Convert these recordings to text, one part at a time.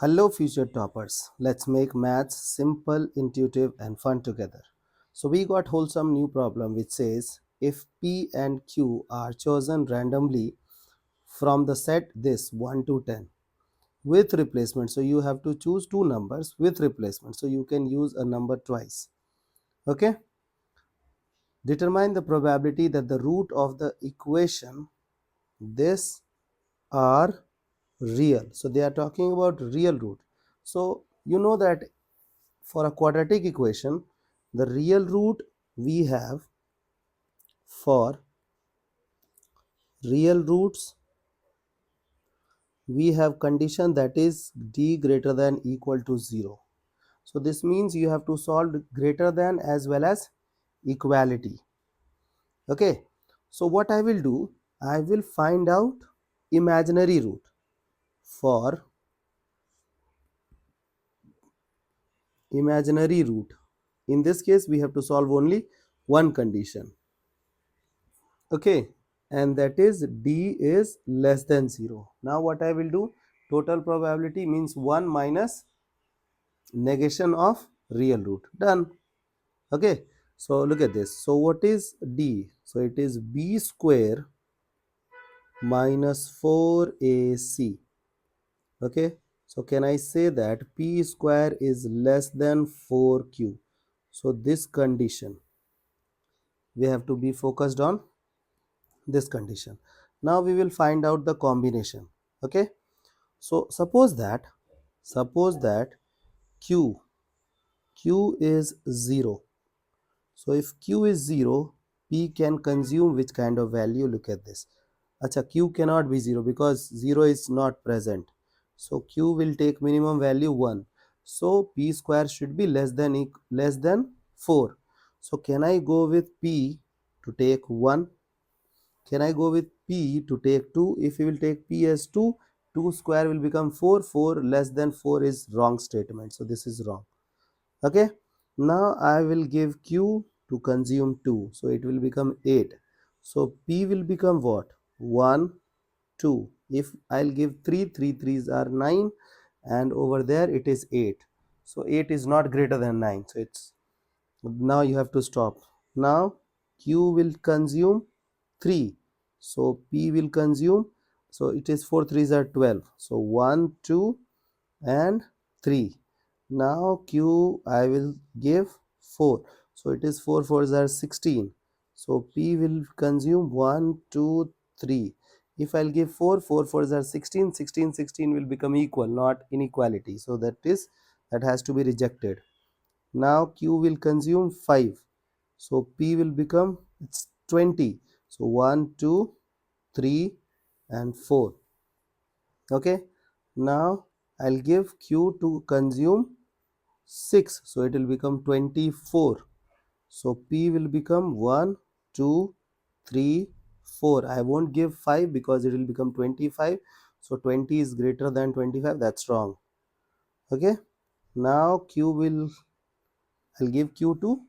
Hello, future toppers. Let's make maths simple, intuitive, and fun together. So, we got wholesome new problem which says if P and Q are chosen randomly from the set this 1 to 10 with replacement. So, you have to choose two numbers with replacement. So, you can use a number twice. Okay. Determine the probability that the root of the equation this are real. So, they are talking about real root. So, you know that for a quadratic equation, the real root we have for real roots, we have condition that is d greater than equal to 0. So this means you have to solve greater than as well as equality. Okay. So what I will do, I will find out imaginary root for imaginary root. In this case, we have to solve only one condition. Okay, and that is d is less than 0. Now what I will do, total probability means 1 minus negation of real root. Done. Okay, so look at this. So what is d? So it is b square minus 4ac. Okay, so can I say that p square is less than 4q? So this condition, we have to be focused on this condition. Now we will find out the combination. Okay, so suppose that q is 0. So if q is 0, p can consume which kind of value? Look at this. Acha, q cannot be 0 because 0 is not present. So q will take minimum value 1. So p square should be less than 4. So can I go with p to take 1? Can I go with p to take 2? If we will take p as 2, 2 square will become 4. 4 less than 4 is wrong statement. So this is wrong. Okay. Now I will give q to consume 2. So it will become 8. So p will become what? 1, 2. If I'll give 3, 3 threes are 9, and over there it is 8. So 8 is not greater than 9. So it's now you have to stop. Now q will consume 3, so p will consume, so it is 4 threes are 12. So 1, 2 and 3. Now q I will give 4, so it is 4 fours are 16. So p will consume 1, 2, 3. If I'll give 4, 4 fours are 16, 16, 16 will become equal, not inequality. So that has to be rejected. Now q will consume 5, so p will become, it's 20. So 1, 2, 3 and 4. Okay, now I'll give q to consume 6, so it will become 24. So p will become 1, 2, 3, 4. I won't give 5 because it will become 25. So 20 is greater than 25. That's wrong. Okay, now I'll give q to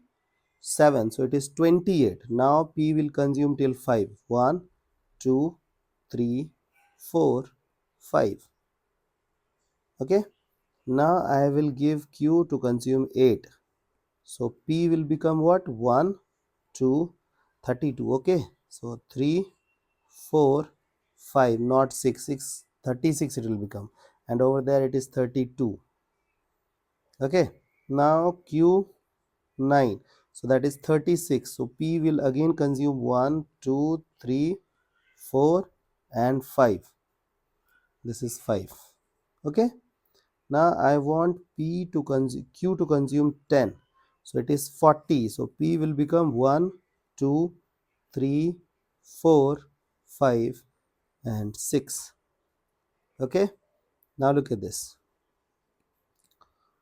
7, so it is 28. Now p will consume till 5. 1, 2, 3, 4, 5. Okay, now I will give q to consume 8. So p will become what? 1, 2, 32. Okay, so 3, 4, 5, not 6. 6, 36 it will become, and over there it is 32. Okay, now q 9, so that is 36. So p will again consume 1, 2, 3, 4 and 5. This is 5. Okay, now I want p to consume q to consume 10, so it is 40. So p will become 1, 2, 3, 4, 5 and 6. Okay, now look at this.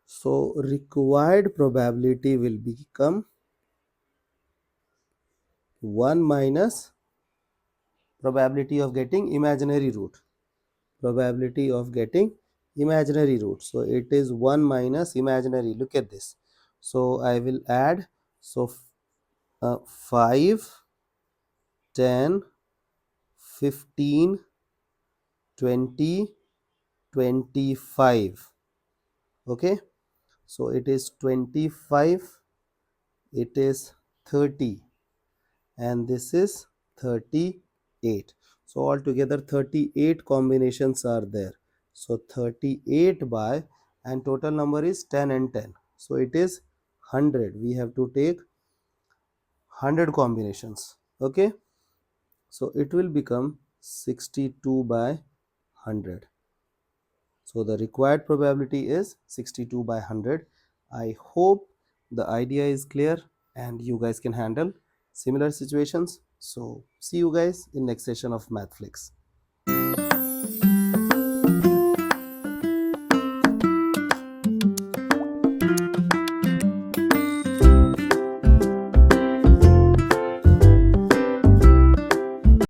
So required probability will become 1 minus probability of getting imaginary root. Probability of getting imaginary root. So it is 1 minus imaginary. Look at this. So I will add, so 5, 10, 15, 20, 25. Okay, so it is 25, it is 30, and this is 38. So altogether 38 combinations are there. So 38 by, and total number is 10 and 10, so it is 100. We have to take 100 combinations. Okay, so it will become 62 by 100. So the required probability is 62 by 100. I hope the idea is clear and you guys can handle similar situations. So see you guys in next session of MathFlix.